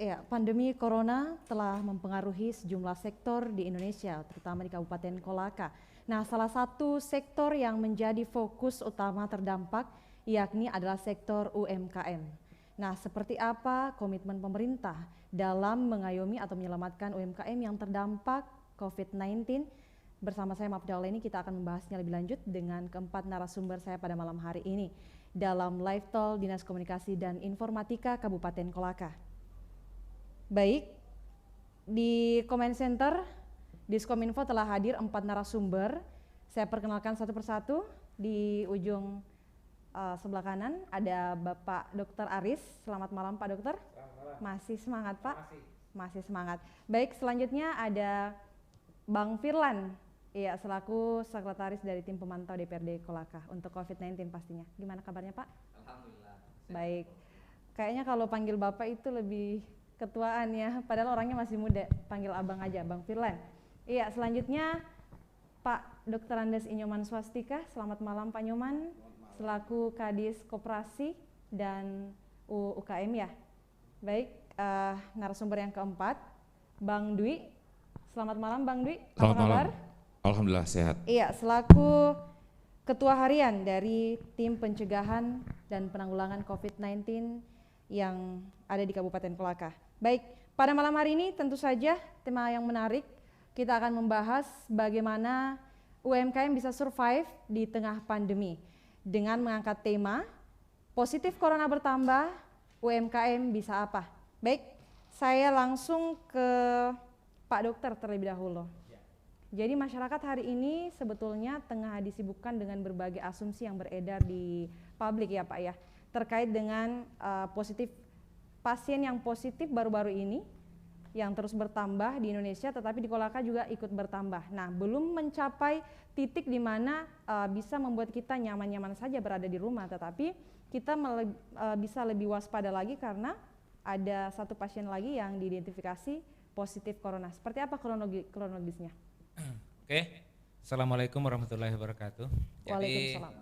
Ya, pandemi corona telah mempengaruhi sejumlah sektor di Indonesia, terutama di Kabupaten Kolaka. Nah, salah satu sektor yang menjadi fokus utama terdampak yakni adalah sektor UMKM. Nah, seperti apa komitmen pemerintah dalam mengayomi atau menyelamatkan UMKM yang terdampak COVID-19? Bersama saya Mafda ini kita akan membahasnya lebih lanjut dengan keempat narasumber saya pada malam hari ini dalam live talk Dinas Komunikasi dan Informatika Kabupaten Kolaka. Baik, di Comment Center Diskominfo telah hadir 4 narasumber. Saya perkenalkan satu persatu. Di ujung sebelah kanan ada Bapak Dr. Aris. Selamat malam Pak Dokter. Masih semangat Pak? Masih semangat. Baik, selanjutnya ada Bang Firlan. Iya, selaku sekretaris dari tim pemantau DPRD Kolaka untuk COVID-19 pastinya. Gimana kabarnya Pak? Alhamdulillah. Baik. Kayaknya kalau panggil Bapak itu lebih ketuaan ya, padahal orangnya masih muda, panggil abang aja, Bang Firlan. Iya, selanjutnya Pak Dr. Andes Inyoman Swastika. Selamat malam Pak Nyoman, selaku Kadis Koperasi dan UKM ya. Baik, narasumber yang keempat, Bang Dwi. Selamat malam Bang Dwi, apa kabar? Alhamdulillah sehat. Iya, selaku Ketua Harian dari Tim Pencegahan dan Penanggulangan COVID-19 yang ada di Kabupaten Kolaka. Baik, pada malam hari ini tentu saja tema yang menarik, kita akan membahas bagaimana UMKM bisa survive di tengah pandemi dengan mengangkat tema positif corona bertambah, UMKM bisa apa? Baik, saya langsung ke Pak Dokter terlebih dahulu. Jadi masyarakat hari ini sebetulnya tengah disibukkan dengan berbagai asumsi yang beredar di publik ya Pak ya, terkait dengan pasien yang positif baru-baru ini yang terus bertambah di Indonesia, tetapi di Kolaka juga ikut bertambah. Nah, belum mencapai titik di mana bisa membuat kita nyaman-nyaman saja berada di rumah, tetapi kita bisa lebih waspada lagi karena ada satu pasien lagi yang diidentifikasi positif corona. Seperti apa kronologisnya? Oke. Assalamualaikum warahmatullahi wabarakatuh. Waalaikumsalam.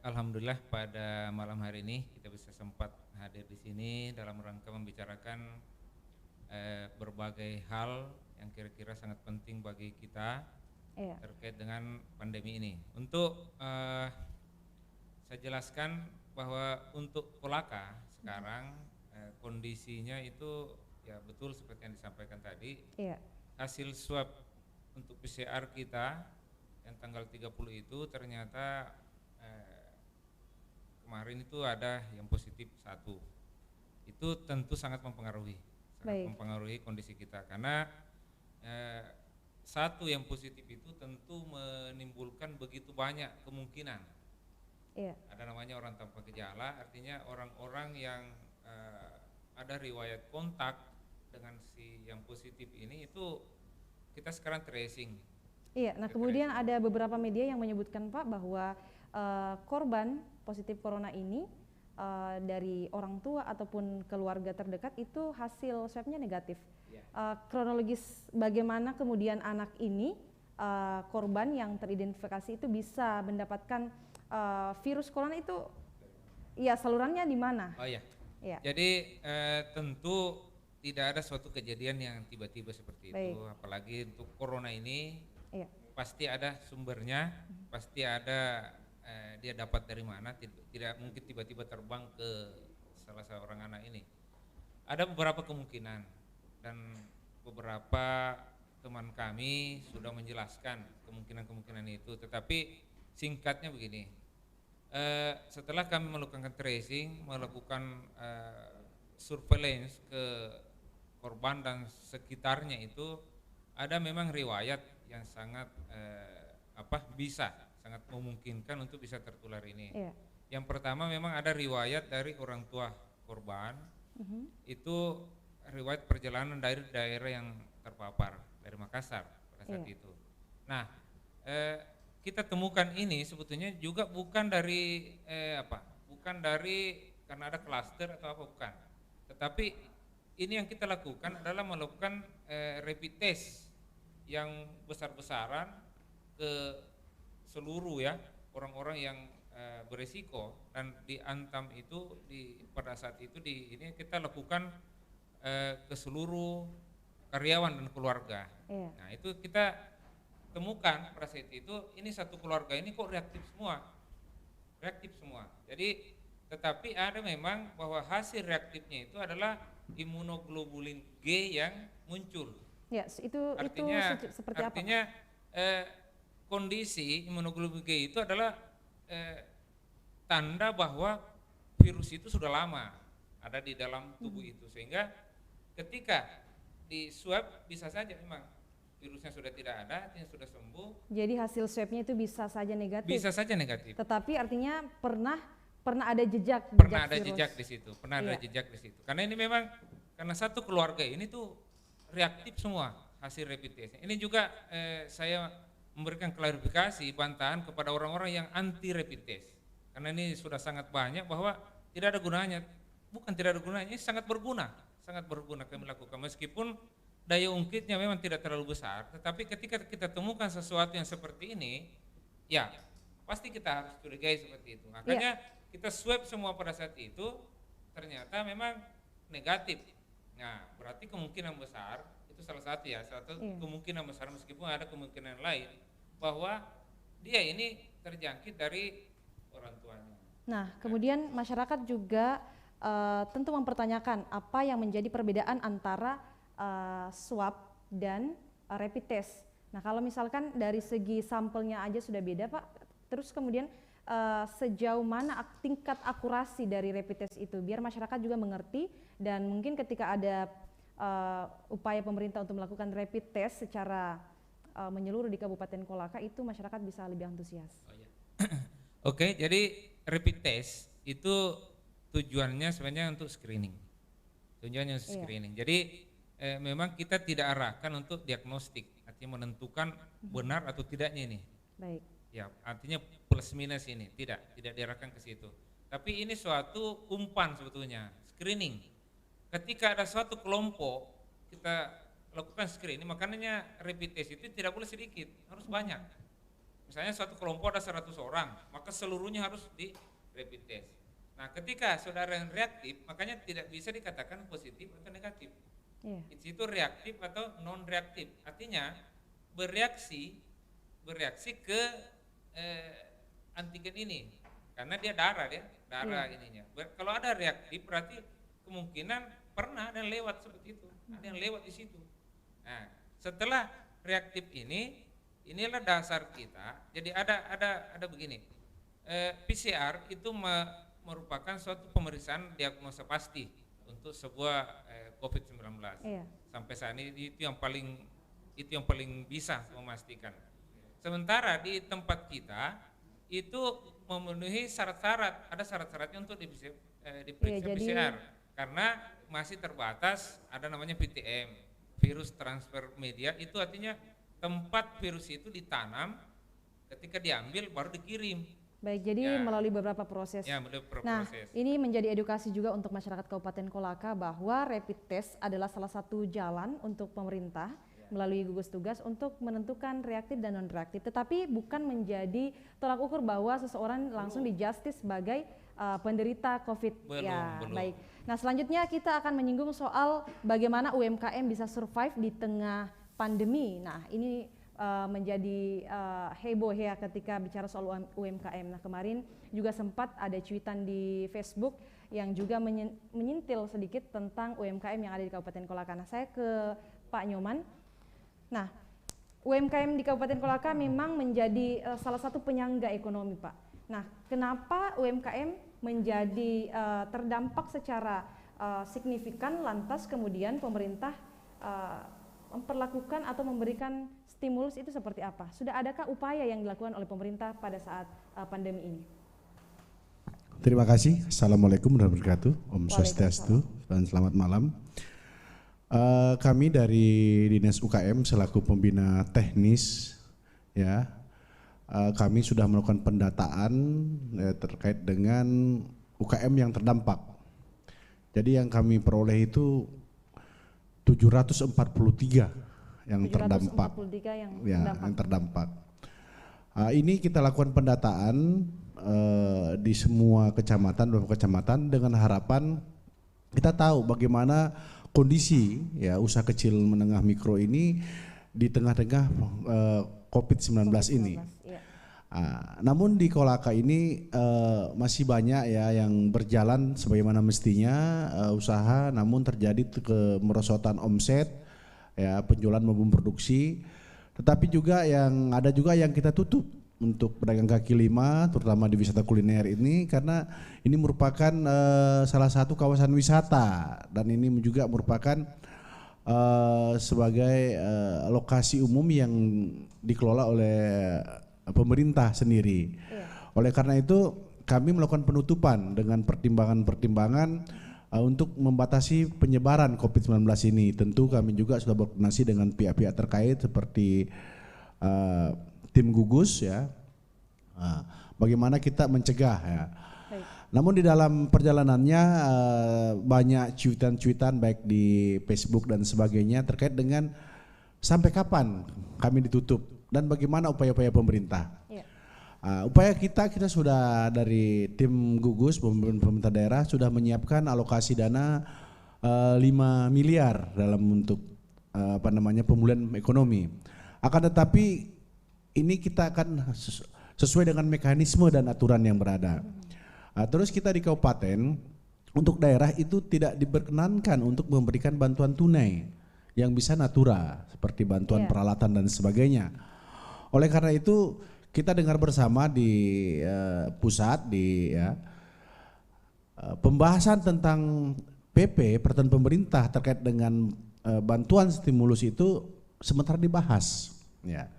Alhamdulillah pada malam hari ini kita bisa sempat hadir di sini dalam rangka membicarakan berbagai hal yang kira-kira sangat penting bagi kita terkait dengan pandemi ini. Untuk saya jelaskan bahwa untuk Kolaka sekarang kondisinya itu ya betul seperti yang disampaikan tadi. Hasil swab untuk PCR kita yang tanggal 30 itu ternyata kemarin itu ada yang positif 1. Itu tentu sangat mempengaruhi kondisi kita karena 1 yang positif itu tentu menimbulkan begitu banyak kemungkinan. Ada namanya orang tanpa gejala, artinya orang-orang yang ada riwayat kontak dengan si yang positif ini itu kita sekarang tracing. Iya, nah kemudian ada beberapa media yang menyebutkan Pak bahwa korban positif corona ini dari orang tua ataupun keluarga terdekat itu hasil swabnya negatif. Kronologis bagaimana kemudian anak ini korban yang teridentifikasi itu bisa mendapatkan virus corona itu, ya salurannya di mana? Oh iya. Jadi tentu tidak ada suatu kejadian yang tiba-tiba seperti itu, apalagi untuk corona ini pasti ada sumbernya, pasti ada dia dapat dari mana, tidak mungkin tiba-tiba terbang ke salah seorang anak ini. Ada beberapa kemungkinan dan beberapa teman kami sudah menjelaskan kemungkinan-kemungkinan itu, tetapi singkatnya begini, setelah kami melakukan tracing, melakukan surveillance ke korban dan sekitarnya itu ada memang riwayat yang sangat bisa sangat memungkinkan untuk bisa tertular ini. Yang pertama memang ada riwayat dari orang tua korban, itu riwayat perjalanan dari daerah yang terpapar dari Makassar pada saat itu. Nah, kita temukan ini sebetulnya juga bukan dari bukan dari karena ada klaster atau apa, bukan. Tetapi ini yang kita lakukan adalah melakukan rapid test yang besar-besaran ke seluruh ya orang-orang yang beresiko dan di Antam itu pada saat itu ini kita lakukan ke seluruh karyawan dan keluarga. Nah itu kita temukan pada saat itu ini satu keluarga ini kok reaktif semua. Jadi tetapi ada memang bahwa hasil reaktifnya itu adalah imunoglobulin G yang muncul. Ya, Artinya seperti apa? Artinya kondisi imunoglobulin G itu adalah tanda bahwa virus itu sudah lama ada di dalam tubuh itu, sehingga ketika di swab bisa saja memang virusnya sudah tidak ada, artinya sudah sembuh. Jadi hasil swabnya itu bisa saja negatif. Bisa saja negatif. Tetapi artinya pernah ada jejak. Pernah ada jejak di situ. Ada jejak di situ. Karena ini memang karena satu keluarga ini tuh reaktif semua hasil rapid test. Ini juga saya memberikan klarifikasi bantahan kepada orang-orang yang anti rapid test. Karena ini sudah sangat banyak bahwa tidak ada gunanya. Bukan tidak ada gunanya, ini sangat berguna kami lakukan meskipun daya ungkitnya memang tidak terlalu besar, tetapi ketika kita temukan sesuatu yang seperti ini, ya pasti kita harus curigai seperti itu. Makanya kita swab semua pada saat itu, ternyata memang negatif. Nah, berarti kemungkinan besar, itu salah satu kemungkinan besar meskipun ada kemungkinan lain, bahwa dia ini terjangkit dari orang tuanya. Nah, kemudian masyarakat juga tentu mempertanyakan apa yang menjadi perbedaan antara swab dan rapid test. Nah, kalau misalkan dari segi sampelnya aja sudah beda, Pak, terus kemudian sejauh mana tingkat akurasi dari rapid test itu, biar masyarakat juga mengerti dan mungkin ketika ada upaya pemerintah untuk melakukan rapid test secara menyeluruh di Kabupaten Kolaka, itu masyarakat bisa lebih antusias. Oke, jadi rapid test itu tujuannya sebenarnya untuk screening. Jadi memang kita tidak arahkan untuk diagnostik, artinya menentukan benar atau tidaknya ini. Baik. Ya, artinya plus minus ini tidak diarahkan ke situ. Tapi ini suatu umpan sebetulnya, screening. Ketika ada suatu kelompok kita lakukan screening, makanya rapid test itu tidak boleh sedikit, harus banyak. Misalnya suatu kelompok ada 100 orang, maka seluruhnya harus di rapid test. Nah, ketika saudara yang reaktif, makanya tidak bisa dikatakan positif atau negatif. Itu reaktif atau non reaktif. Artinya bereaksi ke antigen ini, karena dia darah ininya. Kalau ada reaktif berarti kemungkinan pernah ada yang lewat seperti itu, ada yang lewat di situ. Nah, setelah reaktif inilah dasar kita. Jadi ada begini. PCR itu merupakan suatu pemeriksaan diagnosa pasti untuk sebuah COVID-19. Sampai saat ini itu yang paling bisa memastikan. Sementara di tempat kita itu memenuhi syarat-syarat, ada syarat-syaratnya untuk diperiksa PCR, karena masih terbatas, ada namanya PTM, virus transfer media, itu artinya tempat virus itu ditanam, ketika diambil baru dikirim. Baik, jadi melalui beberapa proses. Nah, ini menjadi edukasi juga untuk masyarakat Kabupaten Kolaka bahwa rapid test adalah salah satu jalan untuk pemerintah melalui gugus tugas untuk menentukan reaktif dan non reaktif, tetapi bukan menjadi tolak ukur bahwa seseorang langsung di-justice sebagai penderita COVID. Belum. Baik. Nah, selanjutnya kita akan menyinggung soal bagaimana UMKM bisa survive di tengah pandemi. Nah, ini menjadi heboh ya ketika bicara soal UMKM. Nah, kemarin juga sempat ada cuitan di Facebook yang juga menyentil sedikit tentang UMKM yang ada di Kabupaten Kolaka. Nah, saya ke Pak Nyoman. Nah, UMKM di Kabupaten Kolaka memang menjadi salah satu penyangga ekonomi, Pak. Nah, kenapa UMKM menjadi terdampak secara signifikan, lantas kemudian pemerintah memperlakukan atau memberikan stimulus itu seperti apa? Sudah adakah upaya yang dilakukan oleh pemerintah pada saat pandemi ini? Terima kasih. Assalamualaikum warahmatullahi wabarakatuh. Om Swastiastu dan selamat malam. Kami dari Dinas UKM selaku pembina teknis, kami sudah melakukan pendataan terkait dengan UKM yang terdampak. Jadi yang kami peroleh itu 743 yang terdampak. Yang terdampak. Ini kita lakukan pendataan di semua kecamatan, beberapa kecamatan dengan harapan kita tahu bagaimana kondisi ya usaha kecil menengah mikro ini di tengah-tengah COVID-19 ini. Iya. Namun di Kolaka ini masih banyak ya yang berjalan sebagaimana mestinya usaha, namun terjadi kemerosotan omset, ya penjualan maupun produksi. Tetapi juga ada juga yang kita tutup untuk pedagang kaki lima, terutama di wisata kuliner ini, karena ini merupakan salah satu kawasan wisata dan ini juga merupakan sebagai lokasi umum yang dikelola oleh pemerintah sendiri. Iya. Oleh karena itu kami melakukan penutupan dengan pertimbangan-pertimbangan untuk membatasi penyebaran COVID-19 ini. Tentu kami juga sudah berkoordinasi dengan pihak-pihak terkait seperti tim gugus ya. Bagaimana kita mencegah ya. Baik. Namun di dalam perjalanannya banyak cuitan-cuitan baik di Facebook dan sebagainya terkait dengan sampai kapan kami ditutup dan bagaimana upaya-upaya pemerintah. Iya. Upaya kita sudah dari tim gugus pemerintah daerah sudah menyiapkan alokasi dana 5 miliar dalam untuk pemulihan ekonomi. Akan tetapi ini kita akan sesuai dengan mekanisme dan aturan yang berada. Terus kita di kabupaten untuk daerah itu tidak diperkenankan untuk memberikan bantuan tunai yang bisa natura seperti bantuan peralatan dan sebagainya. Oleh karena itu kita dengar bersama di pusat pembahasan tentang PP peraturan pemerintah terkait dengan bantuan stimulus itu sementara dibahas. Ya.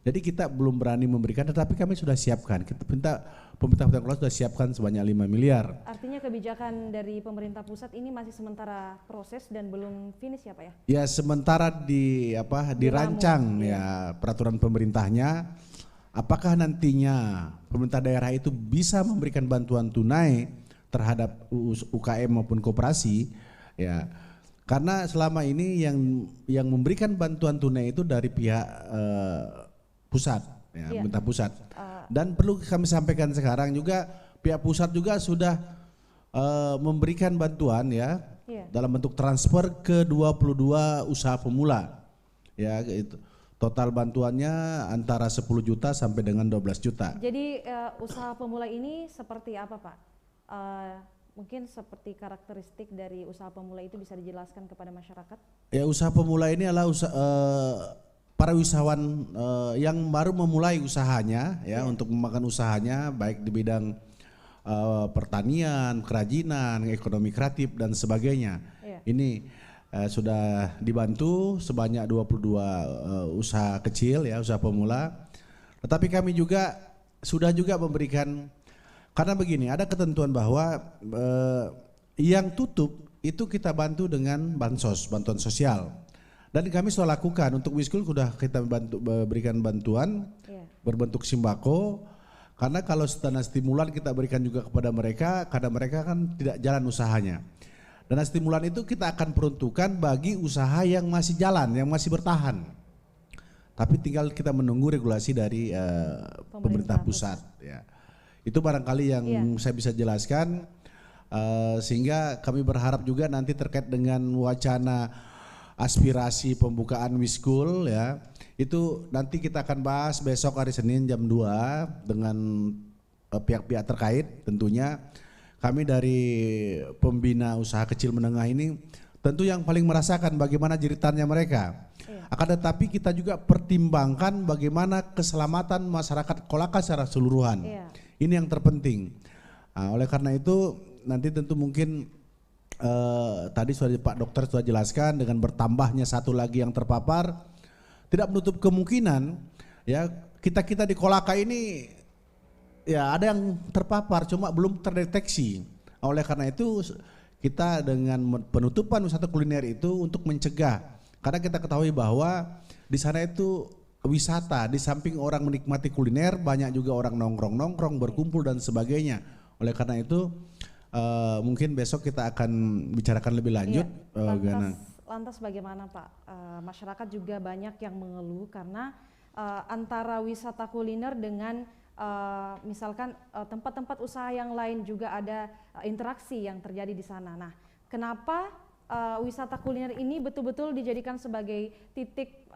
Jadi kita belum berani memberikan, tetapi kami sudah siapkan. Kita minta pemerintah Kota sudah siapkan sebanyak 5 miliar. Artinya kebijakan dari pemerintah pusat ini masih sementara proses dan belum finish ya Pak ya? Ya sementara dirancang ya peraturan pemerintahnya. Apakah nantinya pemerintah daerah itu bisa memberikan bantuan tunai terhadap UKM maupun koperasi ya? Karena selama ini yang memberikan bantuan tunai itu dari pihak pusat, ya, pemerintah pusat. Dan perlu kami sampaikan sekarang juga pihak pusat juga sudah memberikan bantuan ya dalam bentuk transfer ke 22 usaha pemula. Ya itu. Total bantuannya antara 10 juta sampai dengan 12 juta. Jadi usaha pemula ini seperti apa Pak? Mungkin seperti karakteristik dari usaha pemula itu bisa dijelaskan kepada masyarakat? Ya usaha pemula ini adalah para usahawan yang baru memulai usahanya ya untuk memakan usahanya baik di bidang pertanian, kerajinan, ekonomi kreatif dan sebagainya. Ini sudah dibantu sebanyak 22 usaha kecil ya, usaha pemula. Tetapi kami juga sudah memberikan, karena begini ada ketentuan bahwa yang tutup itu kita bantu dengan bantuan sosial. Dan kami sudah lakukan untuk Wiskul sudah kita berikan bantuan berbentuk sembako, karena kalau dana stimulan kita berikan juga kepada mereka karena mereka kan tidak jalan usahanya. Dana stimulan itu kita akan peruntukkan bagi usaha yang masih jalan, yang masih bertahan. Tapi tinggal kita menunggu regulasi dari pemerintah pusat. Ya. Itu barangkali yang saya bisa jelaskan, sehingga kami berharap juga nanti terkait dengan wacana aspirasi pembukaan Wiskul ya, itu nanti kita akan bahas besok hari Senin jam 2 dengan pihak-pihak terkait. Tentunya kami dari pembina usaha kecil menengah ini tentu yang paling merasakan bagaimana jeritannya mereka. Akan tetapi kita juga pertimbangkan bagaimana keselamatan masyarakat Kolaka secara keseluruhan. Ini yang terpenting. Oleh karena itu nanti tentu mungkin tadi sudah Pak Dokter sudah jelaskan dengan bertambahnya satu lagi yang terpapar tidak menutup kemungkinan ya kita di Kolaka ini ya ada yang terpapar cuma belum terdeteksi. Oleh karena itu kita dengan penutupan wisata kuliner itu untuk mencegah, karena kita ketahui bahwa di sana itu wisata, di samping orang menikmati kuliner banyak juga orang nongkrong berkumpul dan sebagainya. Oleh karena itu mungkin besok kita akan bicarakan lebih lanjut. Lantas bagaimana Pak? Masyarakat juga banyak yang mengeluh karena antara wisata kuliner dengan misalkan tempat-tempat usaha yang lain juga ada interaksi yang terjadi di sana. Nah, kenapa wisata kuliner ini betul-betul dijadikan sebagai titik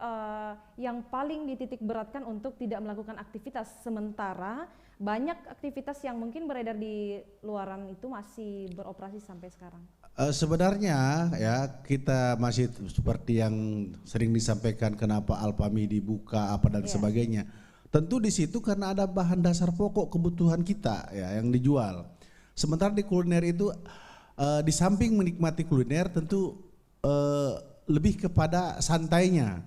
yang paling dititik beratkan untuk tidak melakukan aktivitas, sementara banyak aktivitas yang mungkin beredar di luaran itu masih beroperasi sampai sekarang? Sebenarnya ya kita masih seperti yang sering disampaikan, kenapa Alfamidi dibuka apa dan sebagainya. Tentu di situ karena ada bahan dasar pokok kebutuhan kita ya yang dijual. Sementara di kuliner itu di samping menikmati kuliner tentu lebih kepada santainya.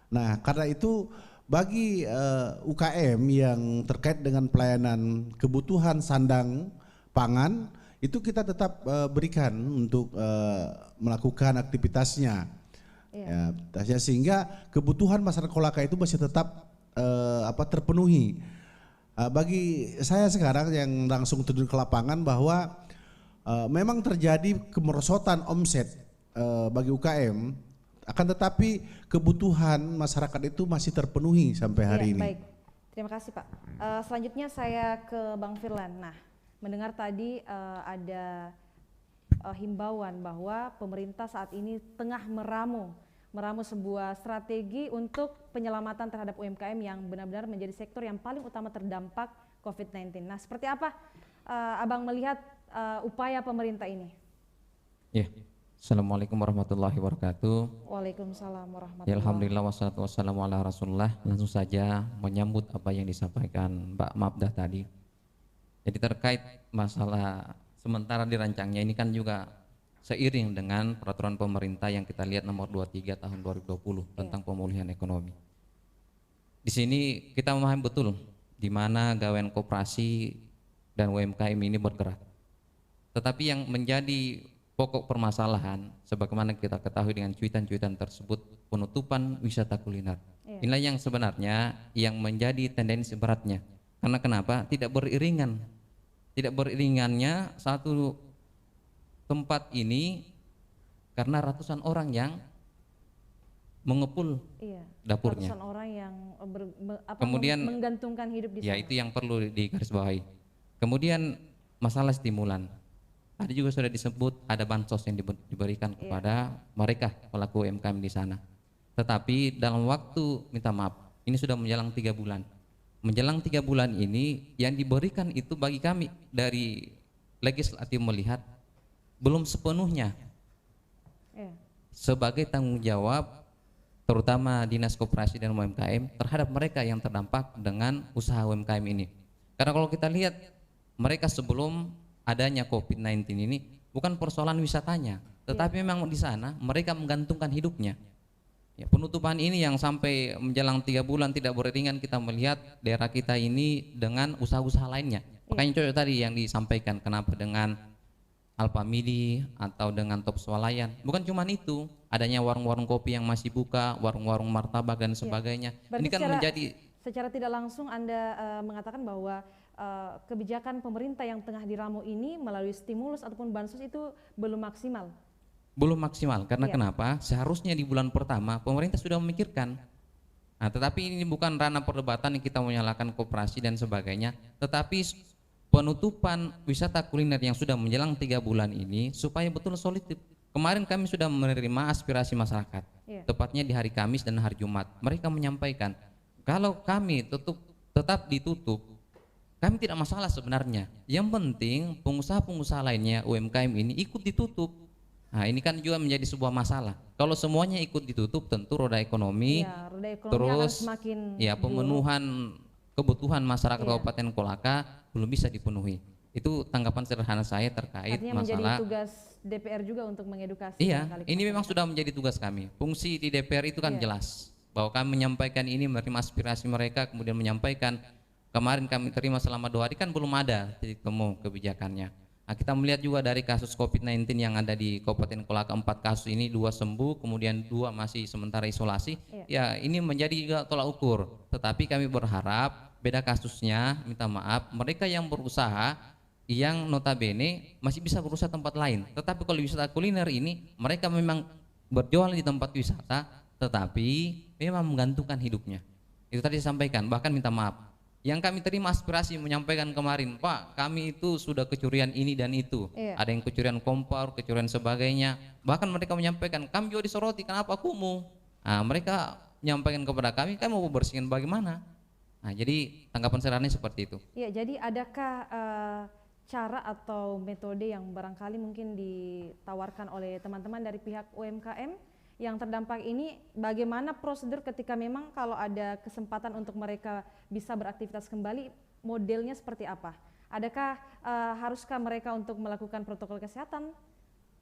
Nah, karena itu bagi UKM yang terkait dengan pelayanan kebutuhan sandang pangan itu kita tetap berikan untuk melakukan aktivitasnya, ya, sehingga kebutuhan masyarakat Kolaka itu masih tetap terpenuhi. Bagi saya sekarang yang langsung terjun ke lapangan bahwa memang terjadi kemerosotan omset bagi UKM. Akan tetapi kebutuhan masyarakat itu masih terpenuhi sampai hari ini. Baik, terima kasih Pak. Selanjutnya saya ke Bang Firlan. Nah, mendengar tadi ada himbauan bahwa pemerintah saat ini tengah meramu sebuah strategi untuk penyelamatan terhadap UMKM yang benar-benar menjadi sektor yang paling utama terdampak COVID-19. Nah, seperti apa Abang melihat upaya pemerintah ini? Ya. Assalamualaikum warahmatullahi wabarakatuh. Waalaikumsalam warahmatullahi wabarakatuh. Alhamdulillah wassalatu wassalamu ala rasulullah. Langsung saja menyambut apa yang disampaikan Mbak Mabdah tadi. Jadi terkait masalah sementara dirancangnya ini kan juga seiring dengan peraturan pemerintah yang kita lihat nomor 23 tahun 2020 tentang pemulihan ekonomi. Di sini kita memahami betul di mana gawean koperasi dan UMKM ini bergerak. Tetapi yang menjadi pokok permasalahan sebagaimana kita ketahui dengan cuitan-cuitan tersebut, penutupan wisata kuliner. Inilah yang sebenarnya yang menjadi tendensi beratnya. Karena kenapa? Tidak beriringan. Tidak beriringannya satu tempat ini karena ratusan orang yang mengepul dapurnya. Ratusan orang yang kemudian menggantungkan hidup di sana. Ya, itu yang perlu digarisbawahi. Kemudian masalah stimulan. Tadi juga sudah disebut ada bansos yang diberikan kepada mereka pelaku UMKM di sana. Tetapi dalam waktu, minta maaf, ini sudah menjelang 3 bulan. Menjelang 3 bulan ini yang diberikan itu bagi kami dari legislatif melihat belum sepenuhnya sebagai tanggung jawab terutama Dinas Koperasi dan UMKM terhadap mereka yang terdampak dengan usaha UMKM ini. Karena kalau kita lihat mereka sebelum adanya COVID-19 ini bukan persoalan wisatanya, tetapi memang di sana mereka menggantungkan hidupnya. Ya, penutupan ini yang sampai menjelang 3 bulan tidak beriringan, kita melihat daerah kita ini dengan usaha-usaha lainnya. Makanya contoh tadi yang disampaikan, kenapa dengan Alfamidi atau dengan Top Swalayan. Bukan cuma itu, adanya warung-warung kopi yang masih buka, warung-warung martabak dan sebagainya. Ini kan secara tidak langsung Anda mengatakan bahwa kebijakan pemerintah yang tengah diramu ini melalui stimulus ataupun bansos itu belum maksimal. Belum maksimal karena kenapa? Seharusnya di bulan pertama pemerintah sudah memikirkan. Nah, tetapi ini bukan ranah perdebatan yang kita menyalahkan koperasi dan sebagainya, tetapi penutupan wisata kuliner yang sudah menjelang 3 bulan ini supaya betul solid. Kemarin kami sudah menerima aspirasi masyarakat, tepatnya di hari Kamis dan hari Jumat. Mereka menyampaikan kalau kami tetap ditutup, kami tidak masalah sebenarnya. Yang penting pengusaha-pengusaha lainnya UMKM ini ikut ditutup. Nah, ini kan juga menjadi sebuah masalah. Kalau semuanya ikut ditutup, tentu roda ekonomi terus pemenuhan kebutuhan masyarakat Kabupaten Kolaka belum bisa dipenuhi. Itu tanggapan sederhana saya terkait artinya masalah. Menjadi tugas DPR juga untuk mengedukasi. Iya, ini memang sudah menjadi tugas kami. Fungsi di DPR itu kan jelas bahwa kami menyampaikan ini, menerima aspirasi mereka, kemudian menyampaikan. Kemarin kami terima selama 2 hari kan belum ada titik temu kebijakannya. Nah, kita melihat juga dari kasus COVID-19 yang ada di Kabupaten Kolaka, 4 kasus ini 2 sembuh, kemudian 2 masih sementara isolasi. Ya, ini menjadi juga tolak ukur. Tetapi kami berharap beda kasusnya, minta maaf, mereka yang berusaha yang notabene masih bisa berusaha tempat lain. Tetapi kalau wisata kuliner ini mereka memang berjualan di tempat wisata, tetapi memang menggantungkan hidupnya. Itu tadi disampaikan, bahkan minta maaf. Yang kami terima aspirasi menyampaikan kemarin, Pak, kami itu sudah kecurian ini dan itu. Ada yang kecurian kompor, kecurian sebagainya. Bahkan mereka menyampaikan, kami juga disoroti, kenapa kumuh? Nah, mereka menyampaikan kepada kami mau bersihkan bagaimana? Nah, jadi tanggapan sederhananya seperti itu. Iya, jadi adakah cara atau metode yang barangkali mungkin ditawarkan oleh teman-teman dari pihak UMKM yang terdampak ini, bagaimana prosedur ketika memang kalau ada kesempatan untuk mereka bisa beraktivitas kembali, modelnya seperti apa? Adakah haruskah mereka untuk melakukan protokol kesehatan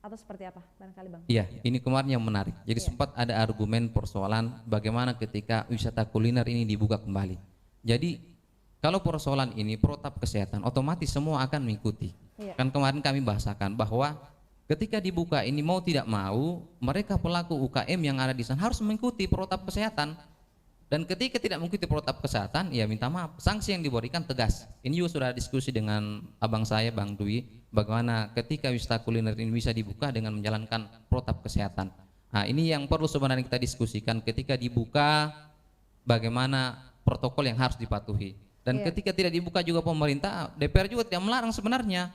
atau seperti apa barangkali Bang? Iya, ini kemarin yang menarik. Jadi sempat ada argumen persoalan bagaimana ketika wisata kuliner ini dibuka kembali. Jadi kalau persoalan ini protap kesehatan, otomatis semua akan mengikuti. Kan kemarin kami bahasakan bahwa ketika dibuka ini mau tidak mau, mereka pelaku UKM yang ada di sana harus mengikuti protap kesehatan. Dan ketika tidak mengikuti protap kesehatan, ya minta maaf, sanksi yang diberikan tegas. Ini juga sudah diskusi dengan abang saya, Bang Dwi, bagaimana ketika wisata kuliner ini bisa dibuka dengan menjalankan protap kesehatan. Nah, ini yang perlu sebenarnya kita diskusikan ketika dibuka, bagaimana protokol yang harus dipatuhi. Dan ketika tidak dibuka juga pemerintah, DPR juga tidak melarang sebenarnya.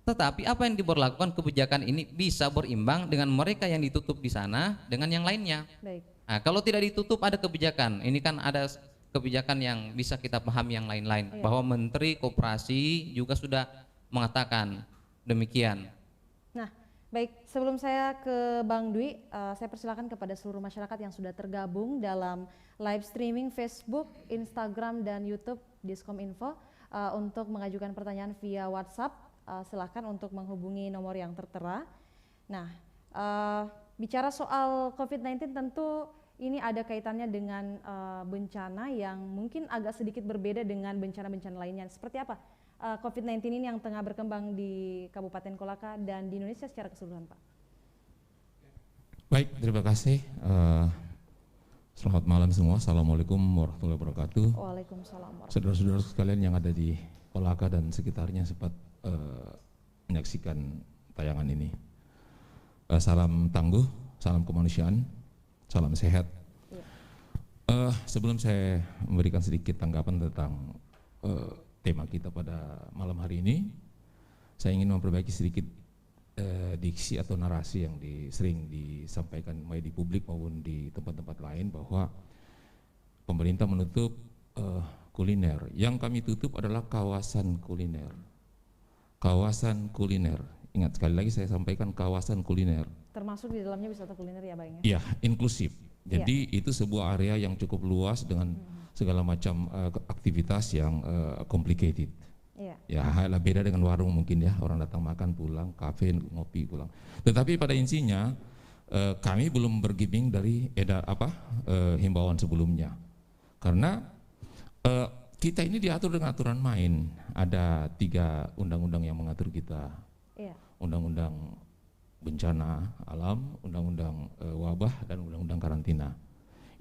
Tetapi apa yang diberlakukan kebijakan ini bisa berimbang dengan mereka yang ditutup di sana dengan yang lainnya. Nah, kalau tidak ditutup ada kebijakan, ini kan ada kebijakan yang bisa kita pahami yang lain-lain. Bahwa Menteri Koperasi juga sudah mengatakan demikian. Nah, baik, sebelum saya ke Bang Dwi, saya persilakan kepada seluruh masyarakat yang sudah tergabung dalam live streaming Facebook, Instagram, dan YouTube Diskominfo untuk mengajukan pertanyaan via WhatsApp. Silakan untuk menghubungi nomor yang tertera. Nah, bicara soal COVID-19 tentu ini ada kaitannya dengan bencana yang mungkin agak sedikit berbeda dengan bencana-bencana lainnya. Seperti apa COVID-19 ini yang tengah berkembang di Kabupaten Kolaka dan di Indonesia secara keseluruhan, Pak? Baik, terima kasih. Selamat malam semua. Assalamualaikum warahmatullahi wabarakatuh. Waalaikumsalam. Saudara-saudara sekalian yang ada di Kolaka dan sekitarnya sempat menyaksikan tayangan ini. Salam tangguh, salam kemanusiaan, salam sehat. Sebelum saya memberikan sedikit tanggapan tentang tema kita pada malam hari ini, saya ingin memperbaiki sedikit diksi atau narasi yang sering disampaikan baik di publik maupun di tempat-tempat lain bahwa pemerintah menutup kuliner. Yang kami tutup adalah kawasan kuliner. Kawasan kuliner. Ingat, sekali lagi saya sampaikan kawasan kuliner. Termasuk di dalamnya wisata kuliner ya, Bang? Iya, inklusif. Jadi itu sebuah area yang cukup luas dengan segala macam aktivitas yang complicated. Ya, hal beda dengan warung mungkin ya, orang datang makan pulang, kafe ngopi pulang. Tetapi pada intinya kami belum bergibing dari himbauan sebelumnya. Karena kita ini diatur dengan aturan main. Ada 3 undang-undang yang mengatur kita. Undang-undang bencana alam, undang-undang wabah, dan undang-undang karantina.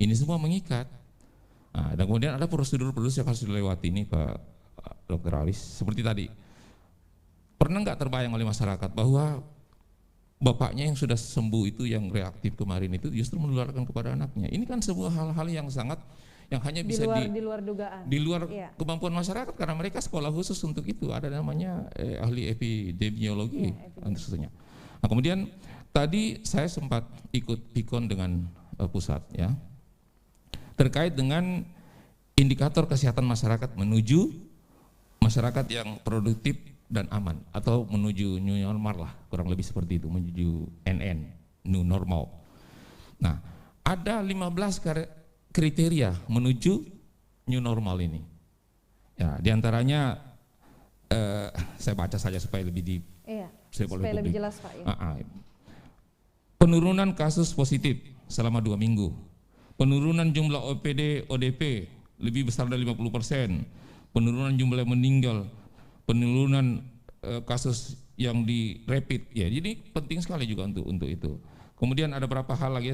Ini semua mengikat. Nah, dan kemudian ada prosedur-prosedur yang harus dilewati ini, Pak Dr. Alis. Seperti tadi, pernah nggak terbayang oleh masyarakat bahwa bapaknya yang sudah sembuh itu, yang reaktif kemarin itu justru menularkan kepada anaknya. Ini kan sebuah hal-hal yang sangat yang hanya bisa di luar dugaan, di luar kemampuan masyarakat, karena mereka sekolah khusus untuk itu, ada namanya ahli epidemiologi dan sebagainya. Nah, kemudian tadi saya sempat ikut pikon dengan pusat ya, terkait dengan indikator kesehatan masyarakat menuju masyarakat yang produktif dan aman, atau menuju new normal lah, kurang lebih seperti itu, menuju NN, new normal. Nah, ada 15 kriteria menuju new normal ini. Ya, diantaranya saya baca saja supaya lebih supaya lebih jelas, Pak. Penurunan kasus positif selama 2 minggu. Penurunan jumlah OPD, ODP lebih besar dari 50%. Penurunan jumlah yang meninggal. Penurunan kasus yang di rapid. Ya, jadi penting sekali juga untuk itu. Kemudian ada beberapa hal lagi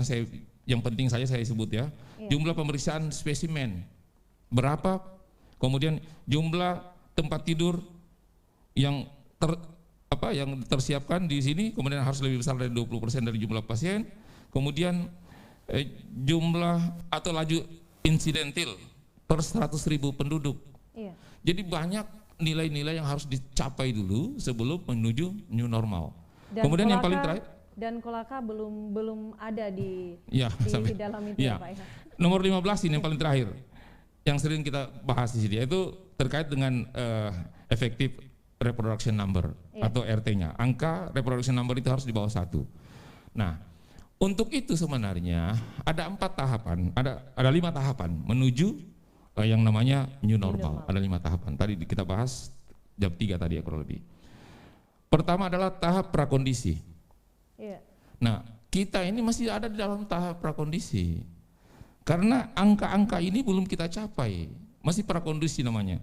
yang penting saya sebut ya. Jumlah pemeriksaan spesimen berapa, kemudian jumlah tempat tidur yang tersiapkan di sini, kemudian harus lebih besar dari 20% dari jumlah pasien. Kemudian jumlah atau laju insidentil per 100.000 penduduk Iya. Jadi banyak nilai-nilai yang harus dicapai dulu sebelum menuju new normal. Dan kemudian Kolaka, yang paling terakhir, dan Kolaka belum ada di sampai, dalam itu ya Pak ya. Nomor 15 ini yang paling terakhir, yang sering kita bahas di sini, yaitu terkait dengan effective reproduction number atau RT-nya. Angka reproduction number itu harus di bawah 1. Nah, untuk itu sebenarnya ada 4 tahapan, ada 5 tahapan menuju yang namanya new normal. Ada 5 tahapan. Tadi kita bahas jam 3 tadi ya kurang lebih. Pertama adalah tahap prakondisi. Nah, kita ini masih ada di dalam tahap prakondisi. Karena angka-angka ini belum kita capai. Masih prakondisi namanya.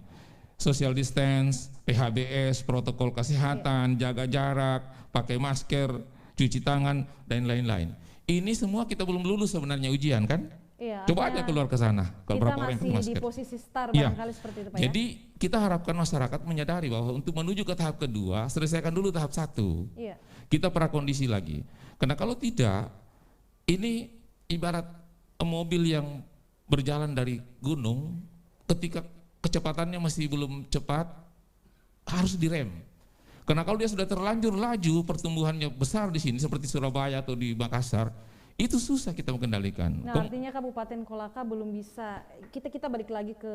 Social distance, PHBS, protokol kesehatan, jaga jarak, pakai masker, cuci tangan, dan lain-lain. Ini semua kita belum lulus sebenarnya ujian kan? Iya, coba aja keluar ke sana. Kita masih di posisi start barangkali seperti itu Pak ya. Jadi kita harapkan masyarakat menyadari bahwa untuk menuju ke tahap kedua, selesaikan dulu tahap 1. Iya. Kita prakondisi lagi. Karena kalau tidak, ini ibarat mobil yang berjalan dari gunung, ketika kecepatannya masih belum cepat, harus direm. Karena kalau dia sudah terlanjur laju, pertumbuhannya besar di sini seperti Surabaya atau di Makassar, itu susah kita mengendalikan. Nah, artinya Kabupaten Kolaka belum bisa. Kita balik lagi ke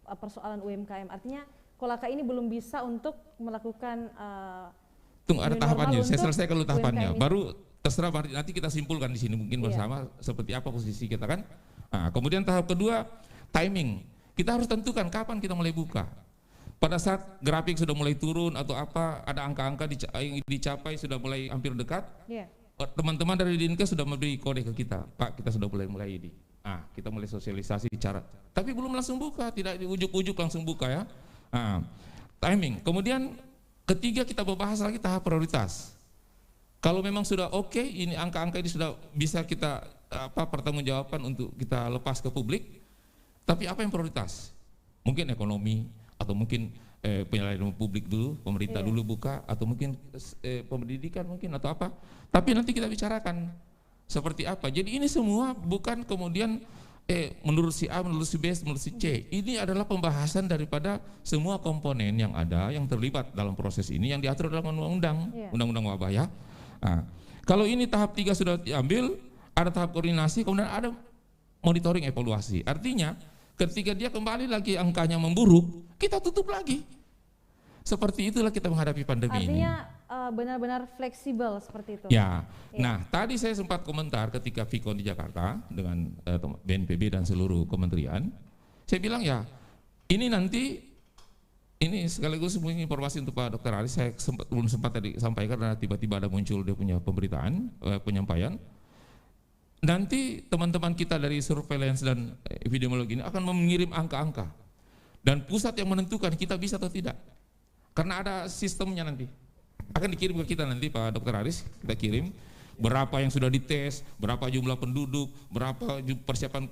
persoalan UMKM. Artinya Kolaka ini belum bisa untuk melakukan. Tunggu, ada tahapannya. Saya selesaikan dulu tahapannya. Baru terserah nanti kita simpulkan di sini mungkin bersama seperti apa posisi kita kan. Nah, kemudian tahap kedua, timing. Kita harus tentukan kapan kita mulai buka. Pada saat grafik sudah mulai turun atau apa, ada angka-angka yang dicapai sudah mulai hampir dekat, teman-teman dari Dinkes sudah memberi kode ke kita, Pak kita sudah mulai ini. Kita mulai sosialisasi cara, tapi belum langsung buka, tidak di ujuk-ujuk langsung buka ya. Timing. Kemudian ketiga kita membahas lagi tahap prioritas. Kalau memang sudah oke, ini angka-angka ini sudah bisa kita pertanggungjawaban untuk kita lepas ke publik, tapi apa yang prioritas? Mungkin ekonomi, atau mungkin penyelenggaraan publik dulu, pemerintah dulu buka, atau mungkin pendidikan mungkin atau apa. Tapi nanti kita bicarakan seperti apa. Jadi ini semua bukan kemudian menurut si A, menurut si B, menurut si C. Ini adalah pembahasan daripada semua komponen yang ada, yang terlibat dalam proses ini, yang diatur dalam undang-undang, undang-undang wabah ya. Kalau ini tahap 3 sudah diambil, ada tahap koordinasi, kemudian ada monitoring evaluasi. Artinya ketika dia kembali lagi angkanya memburuk, kita tutup lagi. Seperti itulah kita menghadapi pandemi ini. Artinya benar-benar fleksibel seperti itu. Ya. Nah, tadi saya sempat komentar ketika Vicon di Jakarta dengan BNPB dan seluruh kementerian. Saya bilang ya, ini nanti ini sekaligus informasi untuk Pak Dr. Aris, saya belum sempat tadi sampaikan karena tiba-tiba ada muncul dia punya pemberitaan, penyampaian. Nanti teman-teman kita dari surveillance dan epidemiologi ini akan mengirim angka-angka dan pusat yang menentukan kita bisa atau tidak, karena ada sistemnya nanti akan dikirim ke kita nanti Pak Dr. Aris, kita kirim berapa yang sudah dites, berapa jumlah penduduk, berapa persiapan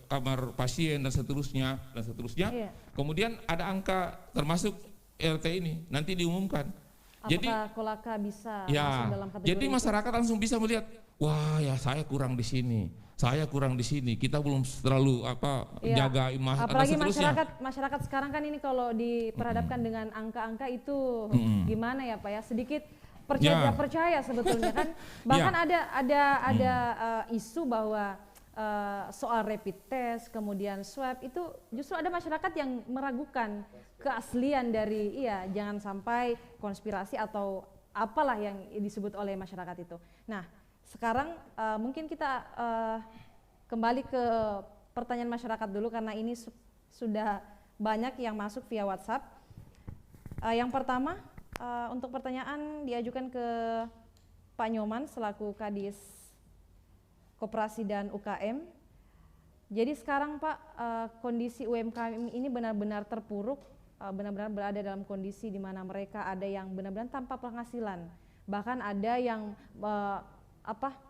kamar pasien dan seterusnya. Kemudian ada angka termasuk RT ini nanti diumumkan. Apakah jadi Kolaka bisa ya, masuk dalam kategori jadi masyarakat langsung bisa melihat, wah ya saya kurang di sini, saya kurang di sini, kita belum terlalu jaga apalagi masyarakat sekarang kan ini kalau diperhadapkan dengan angka-angka itu gimana ya Pak ya, sedikit percaya sebetulnya kan. Bahkan ada isu bahwa soal rapid test kemudian swab itu justru ada masyarakat yang meragukan keaslian dari jangan sampai konspirasi atau apalah yang disebut oleh masyarakat itu. Nah, sekarang mungkin kita kembali ke pertanyaan masyarakat dulu karena ini sudah banyak yang masuk via WhatsApp. Yang pertama untuk pertanyaan diajukan ke Pak Nyoman selaku Kadis Koperasi dan UKM. Jadi sekarang Pak, kondisi UMKM ini benar-benar terpuruk, benar-benar berada dalam kondisi di mana mereka ada yang benar-benar tanpa penghasilan, bahkan ada yang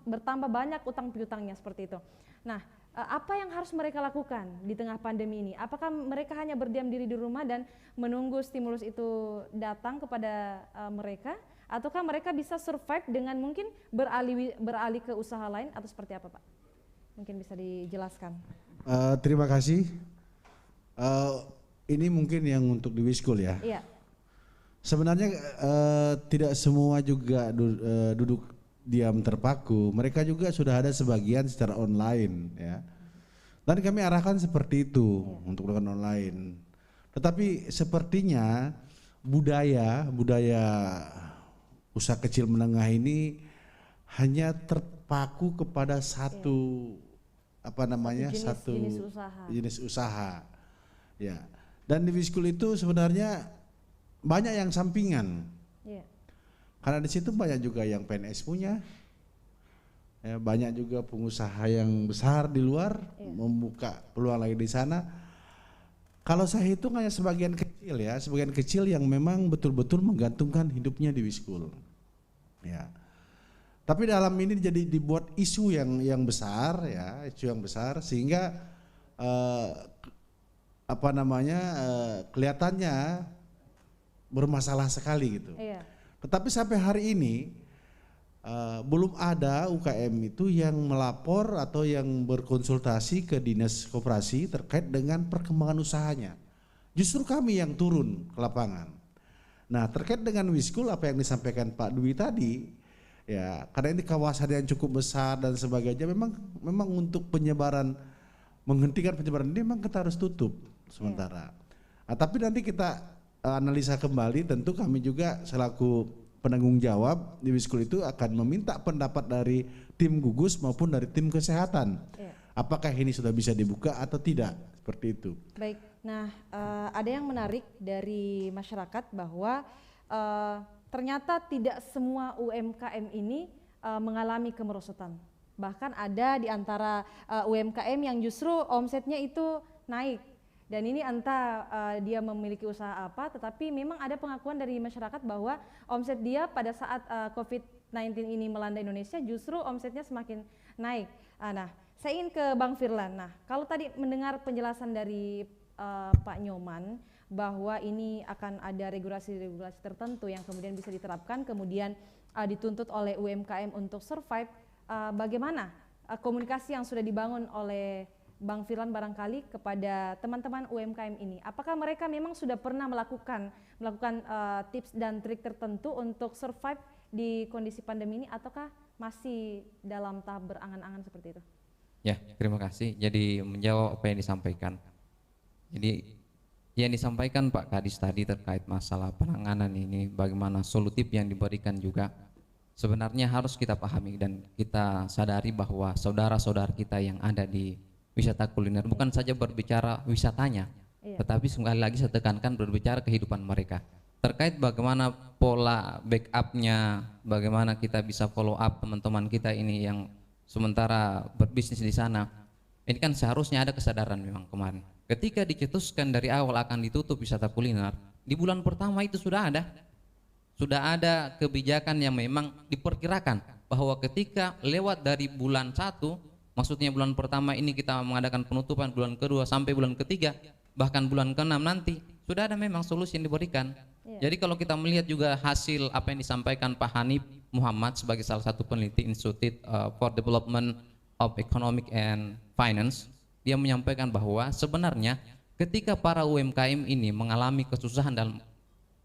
bertambah banyak utang piutangnya seperti itu. Nah, apa yang harus mereka lakukan di tengah pandemi ini? Apakah mereka hanya berdiam diri di rumah dan menunggu stimulus itu datang kepada mereka? Ataukah mereka bisa survive dengan mungkin beralih ke usaha lain atau seperti apa Pak? Mungkin bisa dijelaskan. Terima kasih. Ini mungkin yang untuk di Wiskul ya. Iya. Sebenarnya tidak semua juga duduk diam terpaku. Mereka juga sudah ada sebagian secara online ya. Dan kami arahkan seperti itu untuk melakukan online. Tetapi sepertinya budaya usaha kecil menengah ini hanya terpaku kepada satu jenis usaha. Ya. Dan di Wiskul itu sebenarnya banyak yang sampingan. Karena di situ banyak juga yang PNS punya. Ya, banyak juga pengusaha yang besar di luar membuka peluang lagi di sana. Kalau saya hitung hanya sebagian kecil yang memang betul-betul menggantungkan hidupnya di Wiskul. Ya. Tapi dalam ini jadi dibuat isu yang besar ya, isu yang besar sehingga kelihatannya bermasalah sekali gitu. Iya. Tetapi sampai hari ini belum ada UKM itu yang melapor atau yang berkonsultasi ke Dinas Koperasi terkait dengan perkembangan usahanya. Justru kami yang turun ke lapangan. Nah, terkait dengan Wiskul apa yang disampaikan Pak Dwi tadi, ya karena ini kawasan yang cukup besar dan sebagainya, memang untuk menghentikan penyebaran ini memang kita harus tutup sementara. Nah, tapi nanti kita analisa kembali, tentu kami juga selaku penanggung jawab di Wiskul itu akan meminta pendapat dari tim gugus maupun dari tim kesehatan. Apakah ini sudah bisa dibuka atau tidak, seperti itu. Baik, nah ada yang menarik dari masyarakat bahwa ternyata tidak semua UMKM ini mengalami kemerosotan. Bahkan ada di antara UMKM yang justru omsetnya itu naik. Dan ini entah dia memiliki usaha apa, tetapi memang ada pengakuan dari masyarakat bahwa omset dia pada saat COVID-19 ini melanda Indonesia justru omsetnya semakin naik. Nah, saya ingin ke Bang Firlan. Nah, kalau tadi mendengar penjelasan dari Pak Nyoman bahwa ini akan ada regulasi-regulasi tertentu yang kemudian bisa diterapkan, kemudian dituntut oleh UMKM untuk survive, bagaimana komunikasi yang sudah dibangun oleh Bang Firlan barangkali kepada teman-teman UMKM ini? Apakah mereka memang sudah pernah melakukan tips dan trik tertentu untuk survive di kondisi pandemi ini, ataukah masih dalam tahap berangan-angan seperti itu? Ya, terima kasih. Jadi menjawab apa yang disampaikan. Jadi yang disampaikan Pak Kadis tadi terkait masalah penanganan ini, bagaimana solutif yang diberikan juga sebenarnya harus kita pahami dan kita sadari bahwa saudara-saudara kita yang ada di wisata kuliner bukan saja berbicara wisatanya, tetapi sekali lagi saya tekankan berbicara kehidupan mereka terkait bagaimana pola backupnya, bagaimana kita bisa follow up teman-teman kita ini yang sementara berbisnis di sana. Ini kan seharusnya ada kesadaran memang kemarin. Ketika dicetuskan dari awal akan ditutup wisata kuliner, di bulan pertama itu sudah ada kebijakan yang memang diperkirakan bahwa ketika lewat dari bulan 1, maksudnya bulan pertama ini kita mengadakan penutupan, bulan kedua sampai bulan ketiga, bahkan bulan ke-6 nanti sudah ada memang solusi yang diberikan. Jadi kalau kita melihat juga hasil apa yang disampaikan Pak Hanif Muhammad sebagai salah satu peneliti Institute for Development of Economic and Finance, dia menyampaikan bahwa sebenarnya ketika para UMKM ini mengalami kesusahan dalam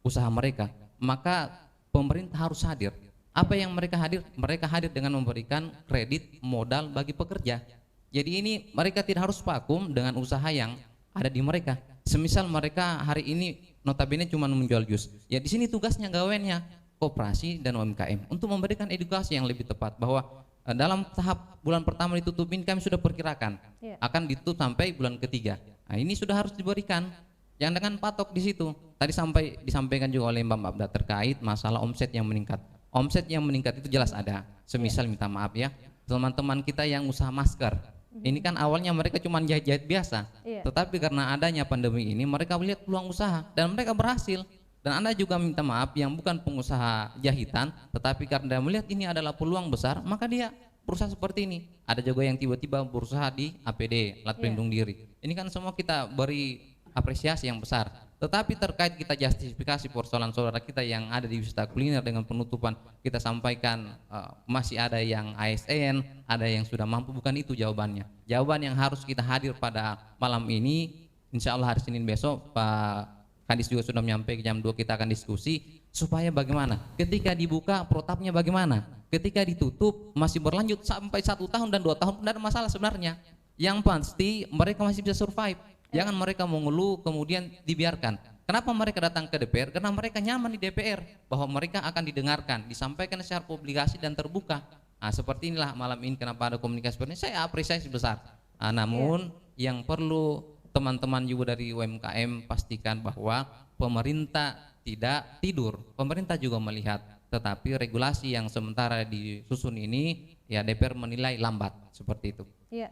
usaha mereka, maka pemerintah harus hadir. Apa yang mereka hadir? Mereka hadir dengan memberikan kredit modal bagi pekerja. Jadi ini mereka tidak harus vakum dengan usaha yang ada di mereka. Semisal mereka hari ini notabene cuma menjual jus, ya di sini tugasnya gawennya koperasi dan UMKM untuk memberikan edukasi yang lebih tepat bahwa dalam tahap bulan pertama ditutupin kami sudah perkirakan akan ditutup sampai bulan ketiga. Nah, ini sudah harus diberikan. Yang dengan patok di situ. Tadi disampaikan juga oleh Mbak Mabda terkait masalah omset yang meningkat. Omset yang meningkat itu jelas ada. Semisal minta maaf ya, teman-teman kita yang usaha masker. Ini kan awalnya mereka cuma jahit-jahit biasa. Tetapi karena adanya pandemi ini mereka melihat peluang usaha dan mereka berhasil. Dan Anda juga minta maaf yang bukan pengusaha jahitan, tetapi karena melihat ini adalah peluang besar, maka dia berusaha seperti ini. Ada juga yang tiba-tiba berusaha di APD, alat pelindung diri. Ini kan semua kita beri apresiasi yang besar. Tetapi terkait kita justifikasi persoalan saudara kita yang ada di wisata kuliner dengan penutupan, kita sampaikan masih ada yang ASN, ada yang sudah mampu, bukan itu jawabannya. Jawaban yang harus kita hadir pada malam ini insya Allah hari Senin besok Pak Kadis juga sudah menyampaikan jam 2 kita akan diskusi supaya bagaimana ketika dibuka protapnya bagaimana, ketika ditutup masih berlanjut sampai 1 tahun dan 2 tahun tidak ada masalah sebenarnya. Yang pasti mereka masih bisa survive. Jangan mereka mengeluh kemudian dibiarkan. Kenapa mereka datang ke DPR? Karena mereka nyaman di DPR bahwa mereka akan didengarkan, disampaikan secara publikasi dan terbuka. Nah, seperti inilah malam ini kenapa ada komunikasi seperti ini, saya apresiasi besar. Namun yang perlu teman-teman juga dari UMKM pastikan bahwa pemerintah tidak tidur, pemerintah juga melihat, tetapi regulasi yang sementara disusun ini ya DPR menilai lambat seperti itu. Iya,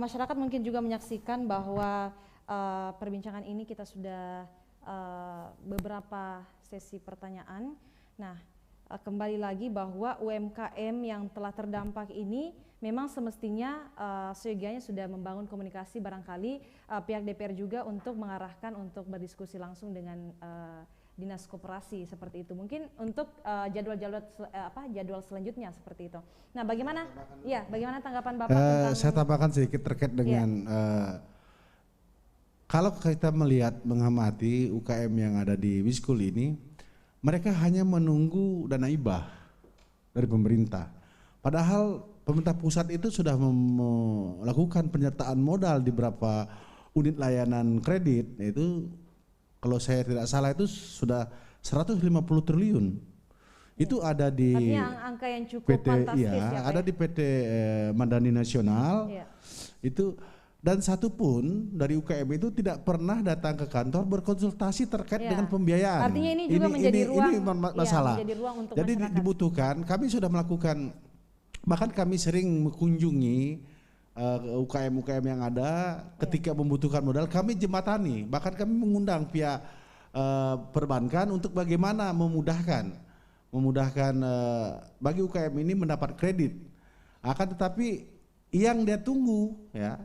masyarakat mungkin juga menyaksikan bahwa perbincangan ini kita sudah beberapa sesi pertanyaan. Nah, kembali lagi bahwa UMKM yang telah terdampak ini memang semestinya seyogianya sudah membangun komunikasi barangkali pihak DPR juga untuk mengarahkan untuk berdiskusi langsung dengan dinas koperasi seperti itu. Mungkin untuk jadwal selanjutnya seperti itu. Nah, bagaimana? Ya, bagaimana tanggapan Bapak tentang? Saya tambahkan sedikit terkait dengan kalau kita melihat mengamati UKM yang ada di Wiskul ini, mereka hanya menunggu dana hibah dari pemerintah. Padahal pemerintah pusat itu sudah melakukan penyertaan modal di beberapa unit layanan kredit, itu kalau saya tidak salah itu sudah 150 triliun. Itu ada di angka yang cukup PT, fantastis ada di PT Madani Nasional. Itu dan satu pun dari UKM itu tidak pernah datang ke kantor berkonsultasi terkait dengan pembiayaan. Artinya ini juga menjadi ruang, masalah. Menjadi ruang untuk jadi masyarakat. Dibutuhkan, kami sudah melakukan, bahkan kami sering mengunjungi UKM-UKM yang ada ketika membutuhkan modal, kami jembatani, bahkan kami mengundang pihak perbankan untuk bagaimana memudahkan bagi UKM ini mendapat kredit. Akan tetapi yang dia tunggu ya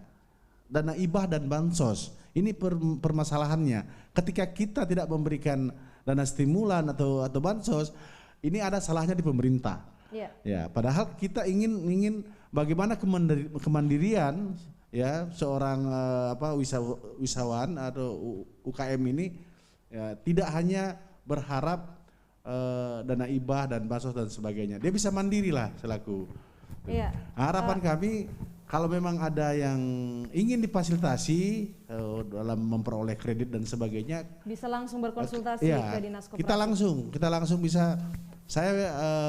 dana hibah dan bansos. Ini permasalahannya. Ketika kita tidak memberikan dana stimulan atau bansos, ini ada salahnya di pemerintah. Ya, padahal kita ingin bagaimana kemandirian ya seorang wisatawan atau UKM ini ya, tidak hanya berharap dana hibah dan bansos dan sebagainya. Dia bisa mandiri lah selaku. Harapan kami kalau memang ada yang ingin difasilitasi dalam memperoleh kredit dan sebagainya, bisa langsung berkonsultasi ke dinas koperasi. Kita langsung bisa. Saya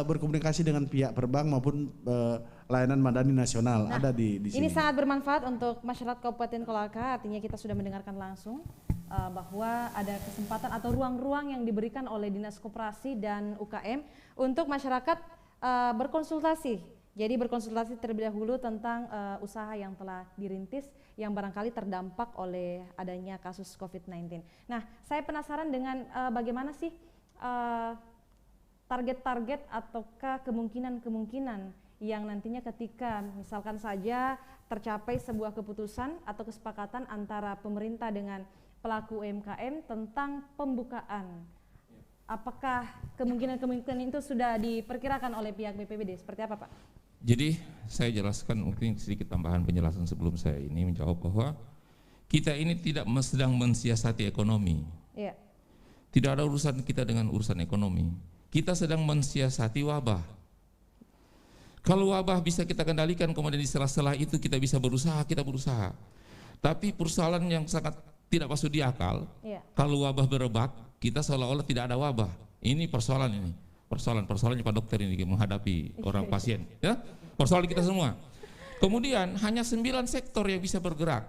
berkomunikasi dengan pihak perbank maupun layanan Madani Nasional ada di sini. Ini sangat bermanfaat untuk masyarakat Kabupaten Kolaka. Artinya kita sudah mendengarkan langsung bahwa ada kesempatan atau ruang-ruang yang diberikan oleh dinas koperasi dan UKM untuk masyarakat berkonsultasi. Jadi berkonsultasi terlebih dahulu tentang usaha yang telah dirintis yang barangkali terdampak oleh adanya kasus COVID-19. Nah, saya penasaran dengan bagaimana sih target-target ataukah kemungkinan-kemungkinan yang nantinya ketika misalkan saja tercapai sebuah keputusan atau kesepakatan antara pemerintah dengan pelaku UMKM tentang pembukaan. Apakah kemungkinan-kemungkinan itu sudah diperkirakan oleh pihak BPBD? Seperti apa, Pak? Jadi saya jelaskan mungkin sedikit tambahan penjelasan sebelum saya ini menjawab bahwa kita ini tidak sedang mensiasati ekonomi. Tidak ada urusan kita dengan urusan ekonomi. Kita sedang mensiasati wabah. Kalau wabah bisa kita kendalikan, kemudian di sela-sela itu kita bisa berusaha, kita berusaha. Tapi persoalan yang sangat tidak masuk di akal, kalau wabah berebak, kita seolah-olah tidak ada wabah. Ini persoalan ini. Persoalannya Pak Dokter ini menghadapi orang pasien, ya, persoalan kita semua. Kemudian hanya 9 sektor yang bisa bergerak.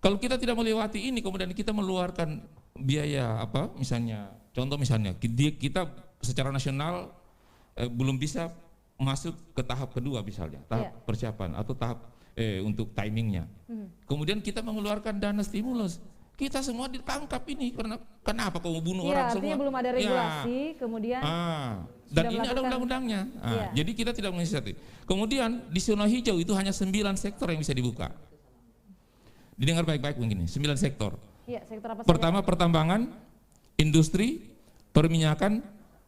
Kalau kita tidak melewati ini, kemudian kita mengeluarkan biaya contoh misalnya kita secara nasional belum bisa masuk ke tahap kedua misalnya, tahap persiapan atau tahap untuk timingnya. Kemudian kita mengeluarkan dana stimulus. Kita semua ditangkap ini karena kenapa kau bunuh orang semua? Artinya belum ada regulasi, kemudian dan ini ada undang-undangnya. Jadi kita tidak mensiasati. Kemudian di zona hijau itu hanya 9 sektor yang bisa dibuka. Didengar baik-baik begini, 9 sektor. Sektor apa Pertama, pertambangan, industri, perminyakan,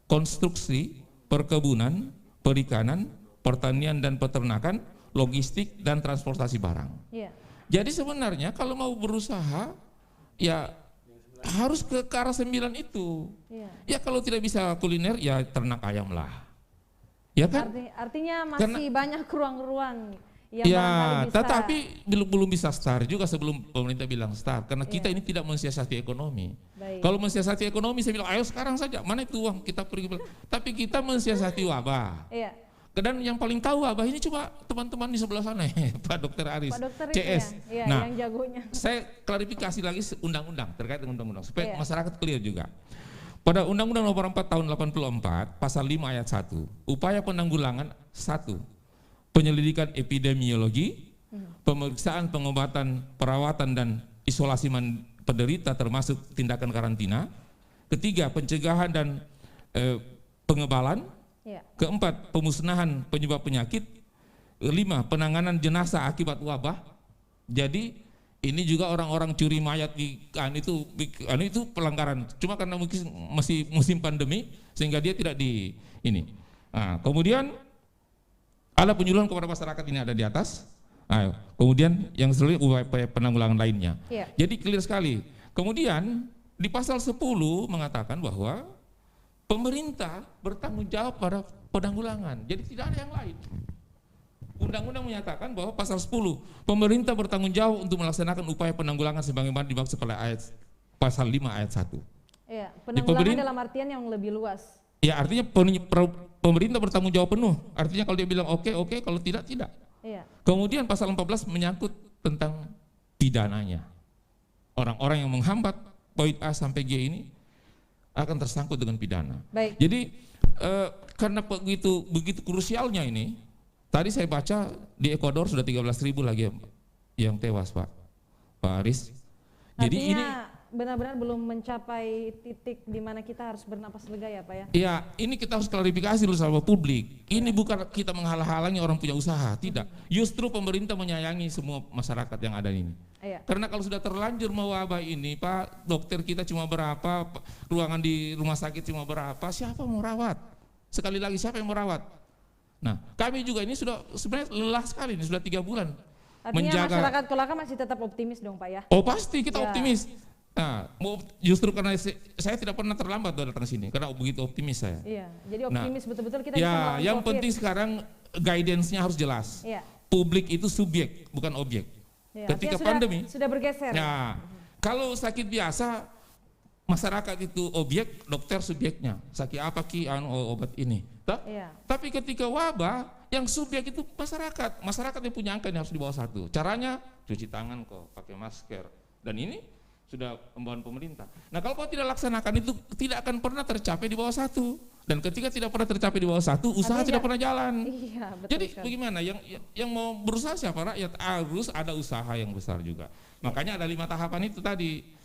konstruksi, perkebunan, perikanan, pertanian dan peternakan, logistik dan transportasi barang. Jadi sebenarnya kalau mau berusaha ya harus ke arah 9 itu. Ya kalau tidak bisa kuliner ya ternak ayam lah. Ya kan? Artinya masih banyak ruang-ruang yang ya, barangkali bisa. tetapi belum bisa start juga sebelum pemerintah bilang start. Karena kita ini tidak mensiasati ekonomi. Kalau mensiasati ekonomi saya bilang ayo sekarang saja, mana itu uang kita pergi. Tapi kita mensiasati wabah. Dan yang paling tahu wabah ini cuma teman-teman di sebelah sana, Pak Dokter Aris, Pak Dokter CS. Ya, nah, yang jagonya. Saya klarifikasi lagi undang-undang terkait dengan undang-undang supaya masyarakat clear juga. Pada Undang-Undang Nomor 4 Tahun 84, Pasal 5 Ayat 1, upaya penanggulangan 1, penyelidikan epidemiologi, pemeriksaan, pengobatan, perawatan dan isolasi penderita termasuk tindakan karantina. Ketiga, pencegahan dan pengebalan. Keempat, pemusnahan penyebab penyakit. 5, penanganan jenazah akibat wabah. Jadi ini juga orang-orang curi mayat itu pelanggaran. Cuma karena mungkin masih musim pandemi sehingga dia tidak di ini. Nah, kemudian ada penyuluhan kepada masyarakat ini ada di atas. Nah, kemudian yang selanjutnya upaya penanggulangan lainnya. Jadi clear sekali. Kemudian di pasal 10 mengatakan bahwa pemerintah bertanggung jawab pada penanggulangan. Jadi tidak ada yang lain. Undang-undang menyatakan bahwa pasal 10 pemerintah bertanggung jawab untuk melaksanakan upaya penanggulangan sebagaimana dimaksud pada pasal 5 ayat 1. Iya, penanggulangan dalam artian yang lebih luas. Ya, artinya pemerintah bertanggung jawab penuh. Artinya kalau dia bilang oke, kalau tidak. Kemudian pasal 14 menyangkut tentang pidananya. Orang-orang yang menghambat poin A sampai G ini akan tersangkut dengan pidana. Jadi karena begitu krusialnya ini, tadi saya baca di Ekuador sudah 13.000 lagi yang tewas, Pak Aris. Jadi artinya ini benar-benar belum mencapai titik di mana kita harus bernapas lega ya Pak ya? Iya, ini kita harus klarifikasi dulu sama publik. Ini bukan kita menghalang-halangi orang punya usaha, tidak. Justru pemerintah menyayangi semua masyarakat yang ada ini. Karena kalau sudah terlanjur mewabah ini, Pak, dokter kita cuma berapa, ruangan di rumah sakit cuma berapa, siapa mau rawat? Sekali lagi siapa yang mau rawat? Nah, kami juga ini sudah sebenarnya lelah sekali, ini sudah 3 bulan. Artinya masyarakat Kolaka masih tetap optimis dong Pak ya? Oh pasti kita optimis. Nah, justru karena saya tidak pernah terlambat datang sini karena begitu optimis saya. Iya, jadi optimis betul-betul kita bisa melawan yang COVID. penting sekarang guidance-nya harus jelas. Publik itu subjek, bukan objek. Ketika pandemi sudah bergeser. Nah, kalau sakit biasa masyarakat itu objek, dokter subjeknya. Sakit apa obat ini. Tapi ketika wabah, yang subjek itu masyarakat. Masyarakat yang punya angka ini harus di bawah 1. Caranya cuci tangan kok, pakai masker. Dan ini sudah pembawaan pemerintah. Nah kalau kau tidak laksanakan itu tidak akan pernah tercapai di bawah 1. Dan ketika tidak pernah tercapai di bawah 1, usaha tidak pernah jalan. Jadi bagaimana? Yang mau berusaha siapa? Rakyat. Harus ada usaha yang besar juga. Makanya ada 5 tahapan itu tadi.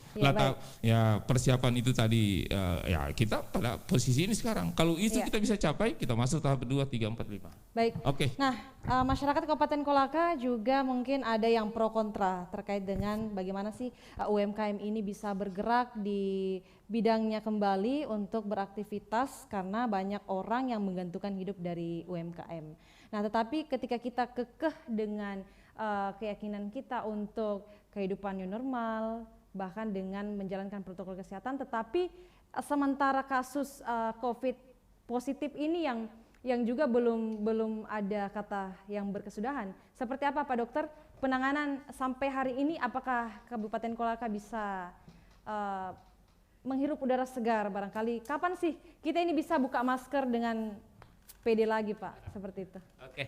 Persiapan itu tadi ya kita pada posisi ini sekarang. Kalau itu kita bisa capai, kita masuk tahap 2, 3, 4, 5. Baik. Nah, masyarakat Kabupaten Kolaka juga mungkin ada yang pro kontra terkait dengan bagaimana sih UMKM ini bisa bergerak di bidangnya kembali untuk beraktivitas karena banyak orang yang menggantungkan hidup dari UMKM. Nah, tetapi ketika kita kekeh dengan keyakinan kita untuk kehidupan new normal, bahkan dengan menjalankan protokol kesehatan, tetapi sementara kasus COVID positif ini yang juga belum ada kata yang berkesudahan. Seperti apa Pak Dokter penanganan sampai hari ini? Apakah Kabupaten Kolaka bisa menghirup udara segar barangkali? Kapan sih kita ini bisa buka masker dengan pede lagi Pak? Seperti itu. Oke,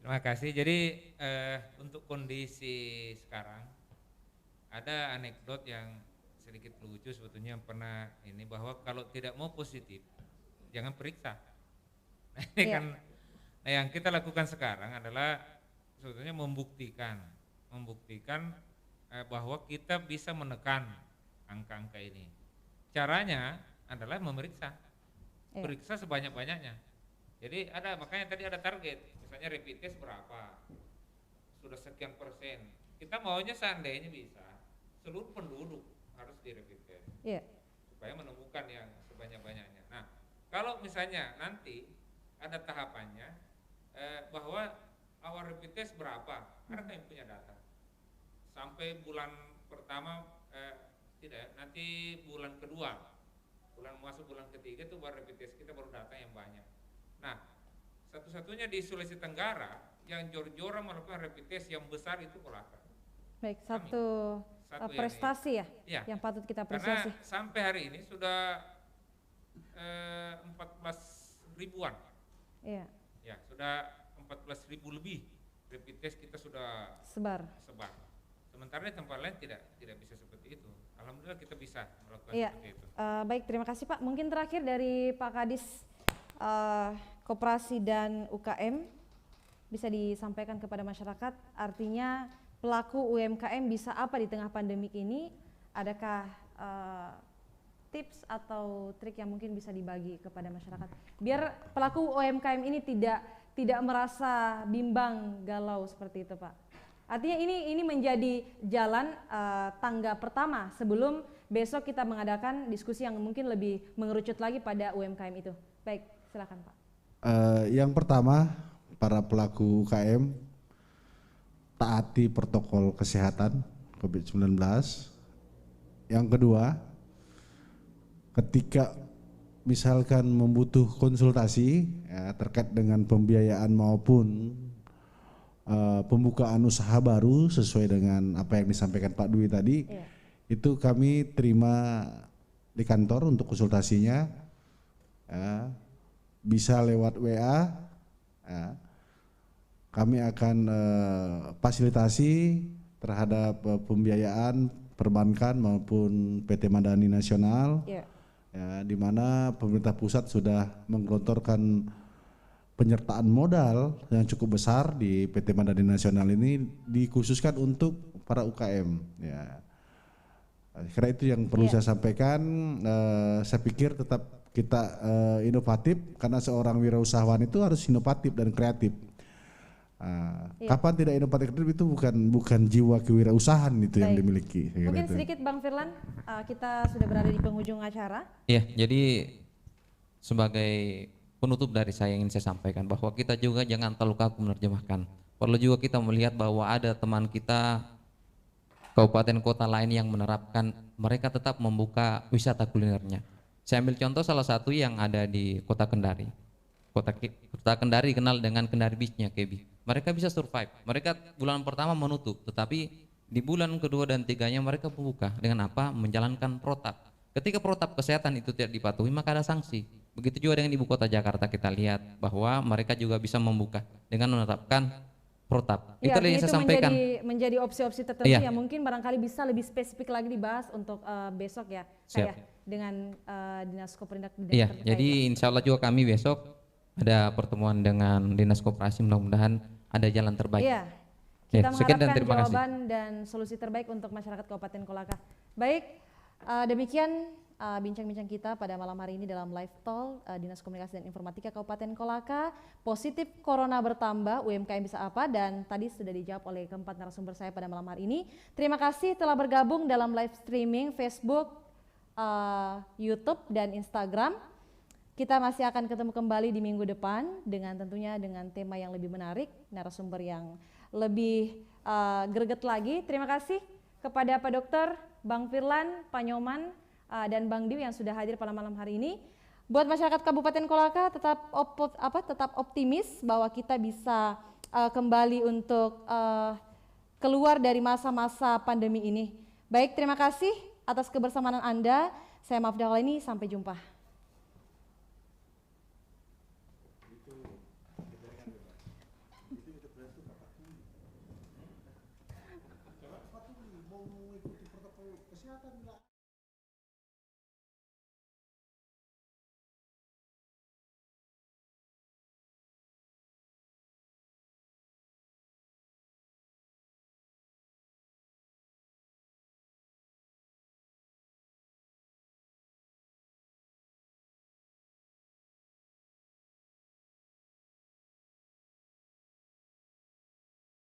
terima kasih. Jadi untuk kondisi sekarang ada anekdot yang sedikit lucu sebetulnya yang pernah ini, bahwa kalau tidak mau positif jangan periksa. Nah, ini kan yang kita lakukan sekarang adalah sebetulnya membuktikan bahwa kita bisa menekan angka-angka ini. Caranya adalah memeriksa. Periksa sebanyak-banyaknya. Jadi makanya tadi ada target, misalnya rapid test berapa, sudah sekian persen. Kita maunya seandainya bisa seluruh penduduk harus di rapid test, supaya menemukan yang sebanyak-banyaknya. Nah, kalau misalnya nanti ada tahapannya bahwa awal rapid test berapa, ada yang punya data sampai bulan pertama tidak, nanti bulan kedua, masuk bulan ketiga itu baru rapid test kita baru datang yang banyak. Nah, satu-satunya di Sulawesi Tenggara yang jor-joran melakukan rapid test yang besar itu Kolaka. Baik, satu prestasi yang patut kita apresiasi. Karena sampai hari ini sudah 14 ribuan. Iya. Ya, sudah 14.000 lebih rapid test kita sudah sebar. Sementara di tempat lain tidak bisa seperti itu. Alhamdulillah kita bisa melakukan seperti itu. Baik, terima kasih Pak. Mungkin terakhir dari Pak Kadis Koperasi dan UKM bisa disampaikan kepada masyarakat. Artinya pelaku UMKM bisa apa di tengah pandemik ini? Adakah tips atau trik yang mungkin bisa dibagi kepada masyarakat biar pelaku UMKM ini tidak merasa bimbang, galau seperti itu, Pak? Artinya ini menjadi jalan tangga pertama sebelum besok kita mengadakan diskusi yang mungkin lebih mengerucut lagi pada UMKM itu. Baik, silakan Pak. Yang pertama, para pelaku UKM taati protokol kesehatan COVID-19. Yang kedua, ketika misalkan membutuh konsultasi terkait dengan pembiayaan maupun pembukaan usaha baru sesuai dengan apa yang disampaikan Pak Dwi tadi, itu kami terima di kantor untuk konsultasinya, bisa lewat WA, kami akan fasilitasi terhadap pembiayaan perbankan maupun PT Madani Nasional, di mana pemerintah pusat sudah menggelontorkan penyertaan modal yang cukup besar di PT Madani Nasional ini dikhususkan untuk para UKM. Karena itu yang perlu saya sampaikan. Saya pikir tetap kita inovatif karena seorang wirausahawan itu harus inovatif dan kreatif. Kapan tidak inovatif itu bukan jiwa kewirausahaan itu yang dimiliki. Mungkin sedikit Bang Firlan, kita sudah berada di penghujung acara. Iya, jadi sebagai penutup dari saya ingin saya sampaikan bahwa kita juga jangan terlalu kaku menerjemahkan. Perlu juga kita melihat bahwa ada teman kita kabupaten kota lain yang menerapkan, mereka tetap membuka wisata kulinernya. Saya ambil contoh salah satu yang ada di Kota Kendari. Kota Kendari kenal dengan Kendari Beach-nya, KB. Mereka bisa survive. Mereka bulan pertama menutup, tetapi di bulan kedua dan tiganya mereka membuka dengan apa? Menjalankan protap. Ketika protap kesehatan itu tidak dipatuhi maka ada sanksi. Begitu juga dengan ibu kota Jakarta, kita lihat bahwa mereka juga bisa membuka dengan menerapkan protap. Ya, itu yang saya sampaikan. Menjadi opsi-opsi tertentu yang mungkin barangkali bisa lebih spesifik lagi dibahas untuk besok ya, kayak dengan Dinas Koperindak. Iya, jadi insya Allah juga kami besok ada pertemuan dengan Dinas Koperasi, mudah-mudahan ada jalan terbaik. Iya, kita mengharapkan jawaban dan solusi terbaik untuk masyarakat Kabupaten Kolaka. Baik, demikian bincang-bincang kita pada malam hari ini dalam live talk Dinas Komunikasi dan Informatika Kabupaten Kolaka. Positif corona bertambah, UMKM bisa apa? Dan tadi sudah dijawab oleh keempat narasumber saya pada malam hari ini. Terima kasih telah bergabung dalam live streaming Facebook, YouTube dan Instagram. Kita masih akan ketemu kembali di minggu depan dengan tentunya dengan tema yang lebih menarik, narasumber yang lebih greget lagi. Terima kasih kepada Pak Dokter, Bang Firlan, Pak Nyoman, dan Bang Diw yang sudah hadir pada malam hari ini. Buat masyarakat Kabupaten Kolaka tetap optimis bahwa kita bisa kembali untuk keluar dari masa-masa pandemi ini. Baik, terima kasih atas kebersamaan Anda. Saya Mafda Holeni, sampai jumpa.